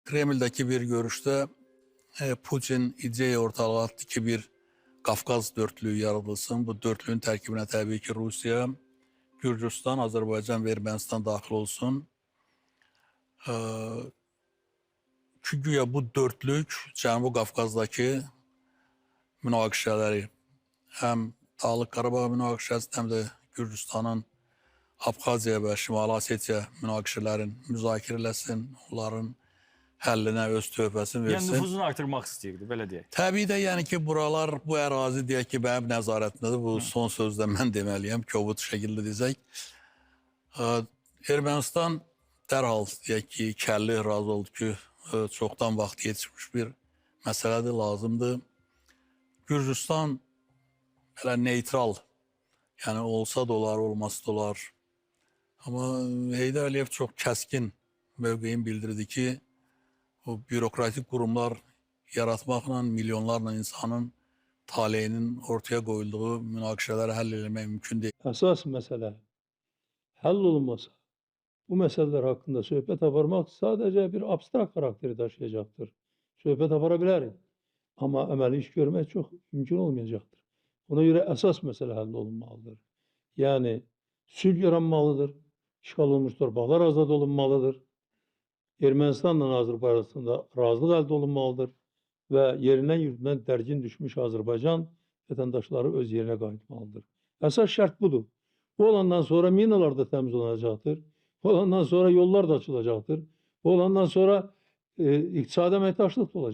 Kreml'deki bir görüşte Putin ideya ortalığa attı ki bir Kafkas dörtlüğü yaratılsın. Bu dörtlüğün terkibine tabii ki Rusya, Gürcistan, Azerbaycan ve Ermenistan dahil olsun. E, Çünkü ya bu dörtlük Cənubi Qafqazdakı münaqişələri həm Dağlıq Qarabağ münaqişəsi həm də Gürcistanın Abxaziya və Şimali Osetiya münaqişələrin müzakirə eləsin, onların həllinə öz töhfəsini Yəni versin. nüfuzunu artırmaq istəyirdi, belə deyək. Təbii də yəni ki, buralar, bu ərazi deyək ki, mənim nəzarətimdədir. Bu son sözdə mən deməliyəm, kobud şəkildə desək. Ermənistan dərhal deyək ki, kəlli razı oldu ki, çoxdan vaxt yetişmiş bir məsələdir, lazımdır. Gürcistan belə neytral, yəni olsa da olar, olmasa da olar. Amma Heydər Əliyev çox kəskin mövqeyin bildirdi ki, o bürokratik qurumlar yaratmaqla milyonlarla insanın taleyinin ortaya qoyulduğu münaqişələri həll etmək mümkün deyil. Əsas məsələ həll olunmasa, bu məsələlər haqqında söhbət aparmaq sadəcə bir abstrakt xarakteri daşıyacaqdır. Söhbət apara bilərik, amma əməli iş görmək çox mümkün olmayacaqdır. Ona görə əsas məsələ həll olunmalıdır. Yəni, sülh yaranmalıdır, işğal olunmuş torpaqlar azad olunmalıdır, Ermənistanla Azərbaycan arasında razılıq əldə olunmalıdır və yerindən yurdundan dərgin düşmüş Azərbaycan vətəndaşları öz yerinə qayıtmalıdır. Əsas şərt budur. Bu olandan sonra minalar da təmiz olunacaqdır. Bu olandan sonra yollar da açılacaqdır. Bu olandan sonra iqtisadi əməkdaşlıq da olacaq.